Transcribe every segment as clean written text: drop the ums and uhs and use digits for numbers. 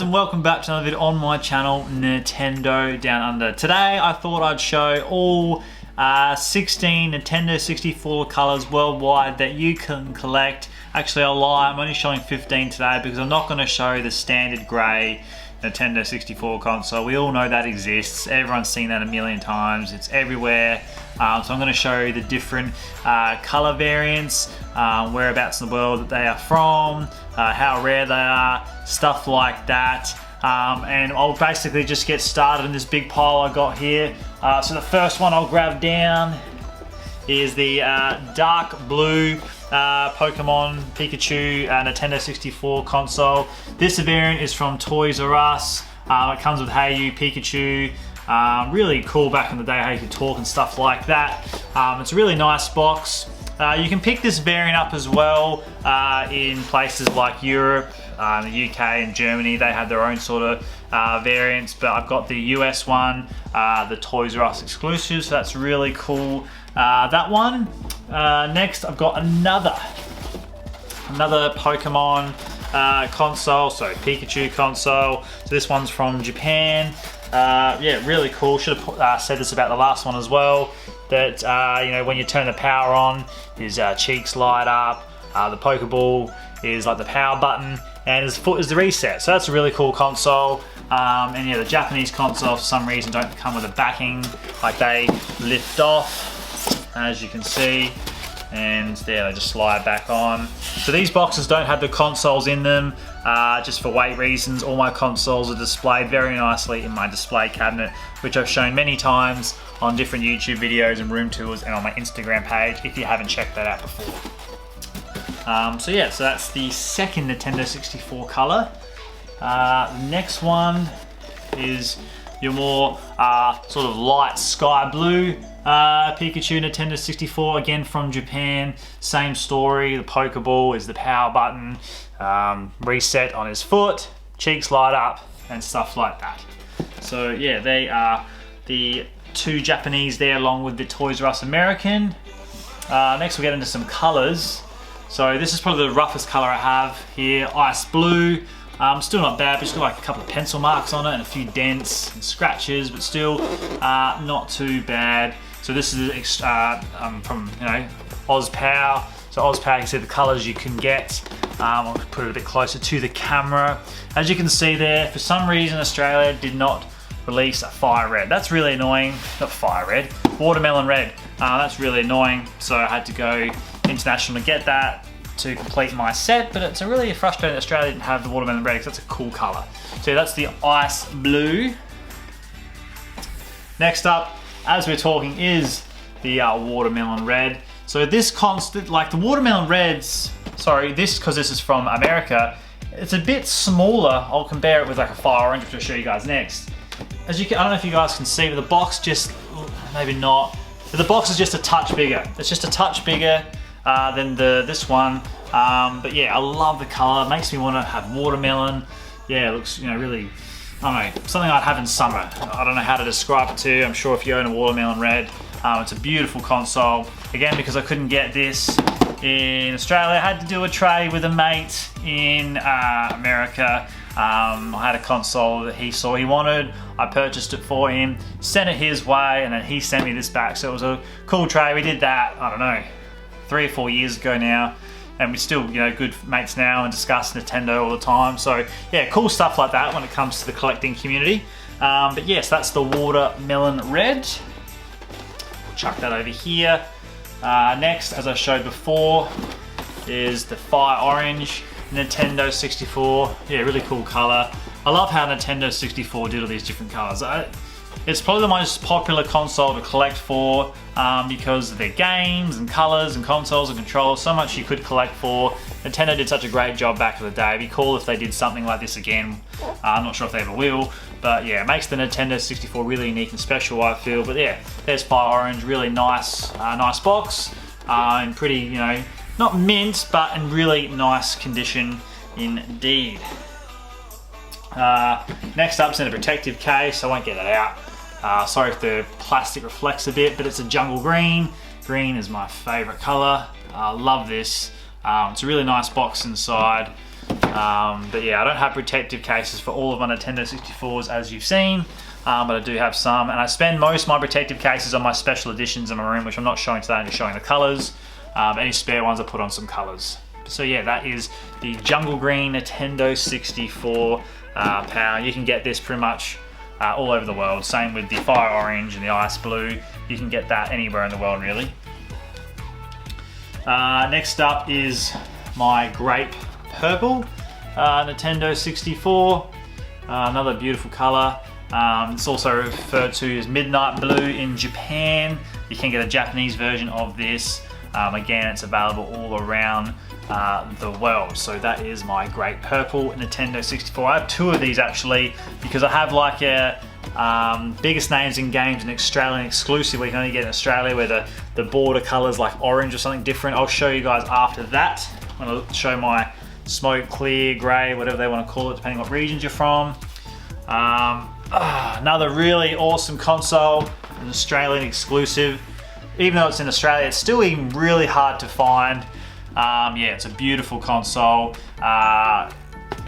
and welcome back to another video on my channel, Nintendo Down Under. Today I thought I'd show all 16 Nintendo 64 colors worldwide that you can collect. Actually, I'll lie, I'm only showing 15 today because I'm not going to show the standard grey Nintendo 64 console. We all know that exists. Everyone's seen that a million times. It's everywhere. So I'm going to show you the different color variants, whereabouts in the world that they are from, how rare they are, stuff like that. And I'll basically just get started in this big pile I got here. So the first one I'll grab down is the dark blue Pokemon Pikachu Nintendo 64 console. This variant is from Toys R Us. It comes with Hey You Pikachu. Really cool back in the day how you could talk and stuff like that. It's a really nice box. You can pick this variant up as well in places like Europe, the UK and Germany. They have their own sort of variants, but I've got the US one, the Toys R Us exclusive, so that's really cool. That one. Next I've got another Pokemon console, so Pikachu console. So this one's from Japan. Yeah, really cool. Should have said this about the last one as well, that you know, when you turn the power on, his cheeks light up, the Pokeball is like the power button, and his foot is the reset. So that's a really cool console. And yeah, the Japanese console for some reason don't come with a backing, like they lift off, as you can see, and there they just slide back on. So these boxes don't have the consoles in them, just for weight reasons. All my consoles are displayed very nicely in my display cabinet, which I've shown many times on different YouTube videos and room tours and on my Instagram page if you haven't checked that out before. So yeah, so that's the second Nintendo 64 color. The next one is your more sort of light sky blue Pikachu Nintendo 64, again from Japan. Same story, the Pokeball is the power button, reset on his foot, cheeks light up and stuff like that. So yeah, they are the two Japanese there along with the Toys R Us American. Next we'll get into some colors. So this is probably the roughest color I have here, ice blue. Still not bad, but it's got like a couple of pencil marks on it and a few dents and scratches, but still not too bad. So this is from, you know, OzPow. So OzPow, you can see the colors you can get. I'll put it a bit closer to the camera. As you can see there, for some reason Australia did not release a fire red. That's really annoying. Not fire red, watermelon red. That's really annoying. So I had to go international to get that to complete my set, but it's really frustrating that Australia didn't have the watermelon red because that's a cool color. So that's the ice blue. Next up, as we're talking, is the watermelon red. So this constant, like the watermelon reds, sorry, because this is from America, it's a bit smaller. I'll compare it with like a fire orange, which I'll show you guys next. As you can, I don't know if you guys can see, but the box just, maybe not, but the box is just a touch bigger. It's just a touch bigger than this one. But yeah, I love the color. It makes me want to have watermelon. Yeah, it looks, you know, really, I don't know, something I'd have in summer. I don't know how to describe it to you. I'm sure if you own a watermelon red, it's a beautiful console. Again, because I couldn't get this in Australia, I had to do a trade with a mate in America. I had a console that he saw he wanted. I purchased it for him, sent it his way, and then he sent me this back. So it was a cool trade. We did that, I don't know, 3 or 4 years ago now. And we're still, you know, good mates now and discuss Nintendo all the time. So yeah, cool stuff like that when it comes to the collecting community. But yes, that's the watermelon red. We'll chuck that over here. Next, as I showed before, is the fire orange Nintendo 64. Yeah, really cool color. I love how Nintendo 64 did all these different colors. It's probably the most popular console to collect for because of their games and colors and consoles and controllers, so much you could collect for. Nintendo did such a great job back in the day. It'd be cool if they did something like this again. I'm not sure if they ever will, but yeah, it makes the Nintendo 64 really unique and special, I feel. But yeah, there's fire orange, really nice, nice box, and pretty, you know, not mint, but in really nice condition indeed. Next up is in a protective case. I won't get that out. Sorry if the plastic reflects a bit, but it's a jungle green. Green is my favorite color. I love this. It's a really nice box inside. But yeah, I don't have protective cases for all of my Nintendo 64s as you've seen, but I do have some, and I spend most of my protective cases on my special editions in my room, which I'm not showing today, I'm just showing the colours. Any spare ones I put on some colours. So yeah, that is the Jungle Green Nintendo 64 power. You can get this pretty much all over the world. Same with the Fire Orange and the Ice Blue. You can get that anywhere in the world, really. Next up is my Grape Purple Nintendo 64. Another beautiful colour. It's also referred to as Midnight Blue in Japan. You can get a Japanese version of this. Again, it's available all around the world. So that is my Grape Purple Nintendo 64. I have two of these actually, because I have like a biggest names in games, an Australian exclusive where you can only get in Australia, where the border colours like orange or something different. I'll show you guys after that. I'm going to show my smoke, clear, grey, whatever they want to call it, depending what regions you're from. Another really awesome console, an Australian exclusive. Even though it's in Australia, it's still even really hard to find. Yeah, it's a beautiful console. Yeah,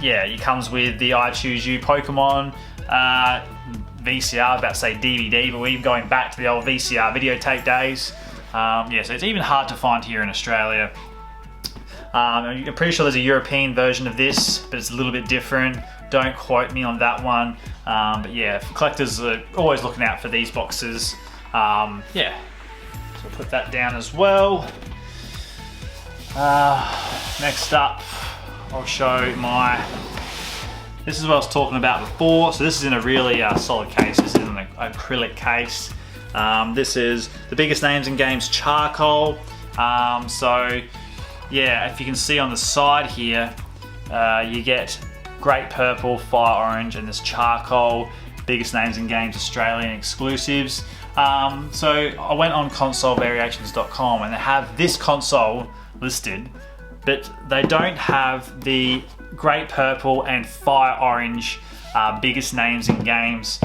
it comes with the I Choose You Pokemon VCR, I was about to say DVD, but we're even going back to the old VCR videotape days. Yeah, so it's even hard to find here in Australia. I'm pretty sure there's a European version of this, but it's a little bit different. Don't quote me on that one. But yeah, collectors are always looking out for these boxes. Yeah, so I'll put that down as well. Next up, I'll show my... This is what I was talking about before. So this is in a really solid case. This is an acrylic case. This is the biggest names in games charcoal. So yeah, if you can see on the side here, you get Grape Purple, Fire Orange, and this charcoal. Biggest names in games Australian exclusives. So I went on consolevariations.com and they have this console listed, but they don't have the Grape Purple and Fire Orange biggest names in games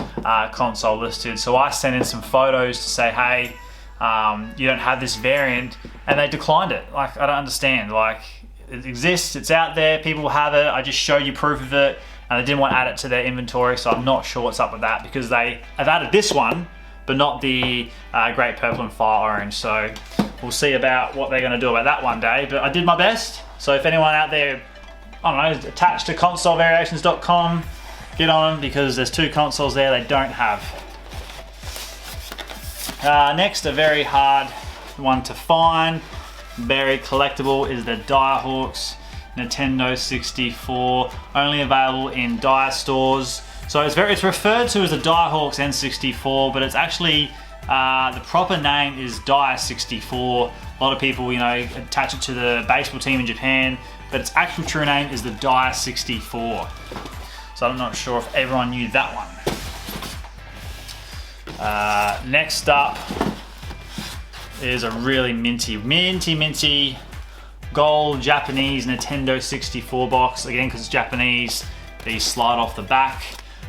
console listed. So I sent in some photos to say, hey, you don't have this variant, and they declined it. Like, I don't understand. Like, it exists, it's out there, people have it, I just showed you proof of it, and they didn't want to add it to their inventory, so I'm not sure what's up with that, because they have added this one, but not the Grape Purple and Fire Orange. So we'll see about what they're going to do about that one day, but I did my best. So if anyone out there, I don't know, attached to consolevariations.com, get on them, because there's two consoles there they don't have. Next, a very hard one to find, very collectible, is the Direhawks Nintendo 64, only available in Dire stores. So it's referred to as the Direhawks N64, but it's actually the proper name is Dire 64. A lot of people, you know, attach it to the baseball team in Japan, but its actual true name is the Dire 64. So I'm not sure if everyone knew that one. Next up is a really minty gold Japanese Nintendo 64 box. Again, because it's Japanese, these slide off the back.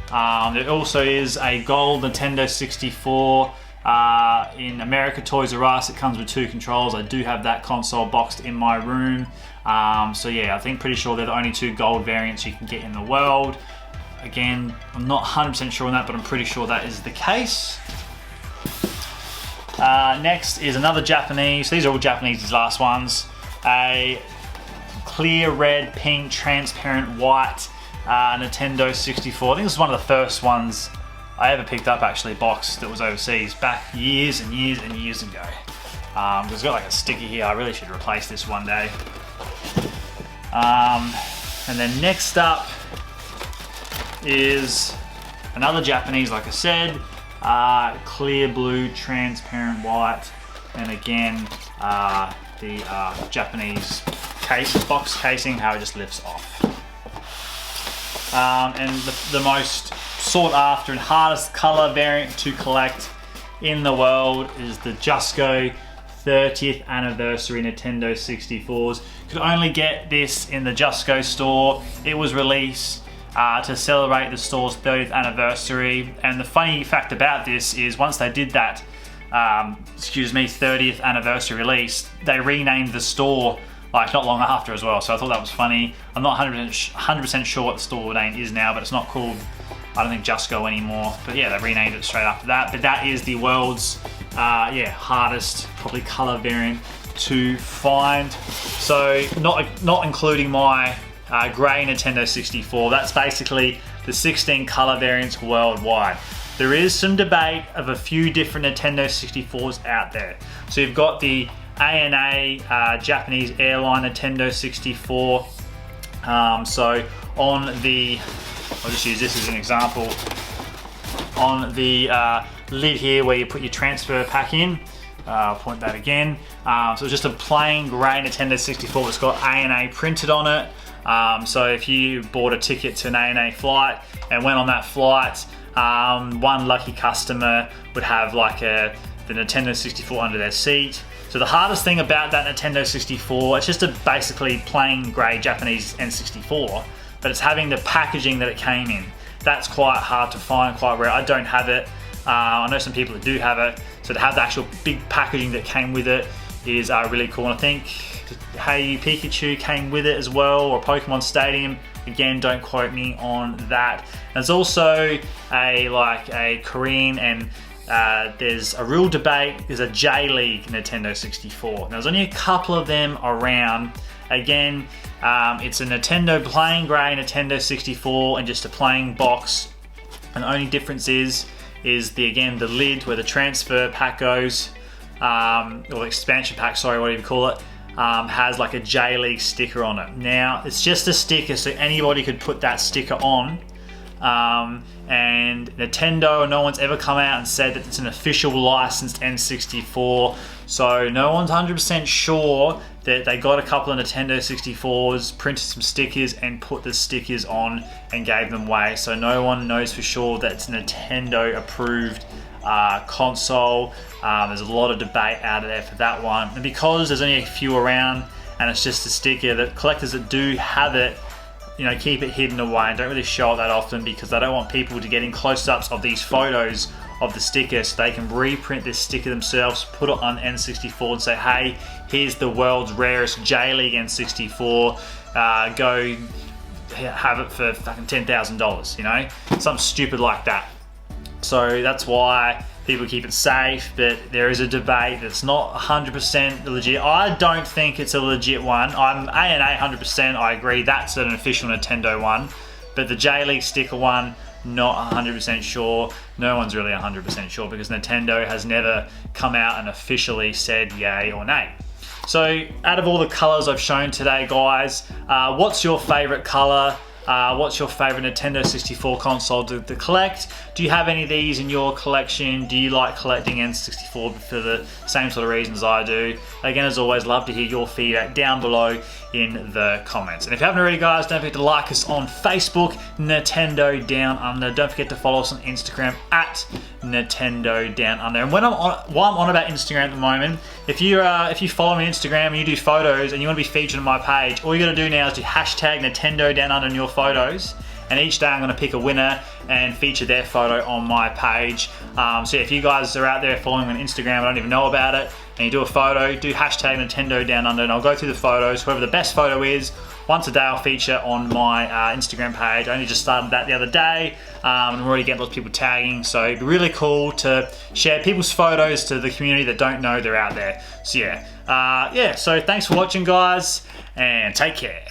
There also is a gold Nintendo 64 in America Toys R Us. It comes with two controls. I do have that console boxed in my room. So yeah, I think pretty sure they're the only two gold variants you can get in the world. Again, I'm not 100% sure on that, but I'm pretty sure that is the case. Next is another Japanese. These are all Japanese, these last ones. A clear red, pink, transparent white Nintendo 64. I think this is one of the first ones I ever picked up, actually, box that was overseas back years and years and years ago. It's got like a sticker here. I really should replace this one day. And then next up is another Japanese, like I said, clear blue, transparent white, and again the Japanese box casing, how it just lifts off. And the most sought after and hardest color variant to collect in the world is the Just Go 30th anniversary Nintendo 64s. Could only get this in the Just Go store. It was released to celebrate the store's 30th anniversary, and the funny fact about this is once they did that 30th anniversary release, they renamed the store like not long after as well. So I thought that was funny. I'm not 100% sure what the store name is now, but it's not called, I don't think, Just Go anymore. But yeah, they renamed it straight after that. But that is the world's hardest probably color variant to find. So not including my grey Nintendo 64. That's basically the 16 color variants worldwide. There is some debate of a few different Nintendo 64s out there. So you've got the ANA Japanese airline Nintendo 64. So on the, I'll just use this as an example. On the lid here where you put your transfer pack in, I'll point that again. So it's just a plain grey Nintendo 64 that's got ANA printed on it. So if you bought a ticket to an ANA flight and went on that flight, one lucky customer would have like the Nintendo 64 under their seat. So the hardest thing about that Nintendo 64, it's just a basically plain grey Japanese N64, but it's having the packaging that it came in. That's quite hard to find, quite rare. I don't have it. I know some people that do have it. So to have the actual big packaging that came with it is really cool. And I think Hey Pikachu came with it as well, or Pokemon Stadium. Again, don't quote me on that. There's also a Korean and there's a real debate. There's a J-League Nintendo 64. Now, there's only a couple of them around. Again, it's a Nintendo plain grey Nintendo 64 and just a plain box. And the only difference is the lid where the transfer pack goes, or the expansion pack, sorry, whatever you call it, has like a J-League sticker on it. Now, it's just a sticker, so anybody could put that sticker on. And Nintendo, no one's ever come out and said that it's an official licensed N64, so no one's 100% sure that they got a couple of Nintendo 64s, printed some stickers and put the stickers on and gave them away. So no one knows for sure that it's a Nintendo approved console. There's a lot of debate out there for that one, and because there's only a few around and it's just a sticker, the collectors that do have it, you know, keep it hidden away and don't really show it that often, because they don't want people to get in close-ups of these photos of the sticker, so they can reprint this sticker themselves, put it on N64 and say, hey, here's the world's rarest J-League N64, go have it for fucking $10,000, you know? Something stupid like that. So that's why people keep it safe, but there is a debate that's not 100% legit. I don't think it's a legit one. I'm A&A 100%, I agree, that's an official Nintendo one, but the J-League sticker one, not 100% sure. No one's really 100% sure, because Nintendo has never come out and officially said yay or nay. So out of all the colors I've shown today, guys, what's your favorite color? What's your favorite Nintendo 64 console to collect? Do you have any of these in your collection? Do you like collecting N64 for the same sort of reasons I do? Again, as always, love to hear your feedback down below in the comments. And if you haven't already, guys, don't forget to like us on Facebook, Nintendo Down Under. Don't forget to follow us on Instagram at Nintendo Down Under. And while I'm on about Instagram at the moment, if you follow me on Instagram and you do photos and you want to be featured on my page, all you got to do now is do hashtag Nintendo Down Under in your photos, and each day I'm going to pick a winner and feature their photo on my page. So yeah, if you guys are out there following me on Instagram, I don't even know about it, and you do a photo, do hashtag Nintendo Down Under, and I'll go through the photos. Whoever the best photo is, once a day I'll feature on my Instagram page. I only just started that the other day, and I'm already getting lots of people tagging, so it'd be really cool to share people's photos to the community that don't know they're out there. So yeah, so thanks for watching, guys, and take care.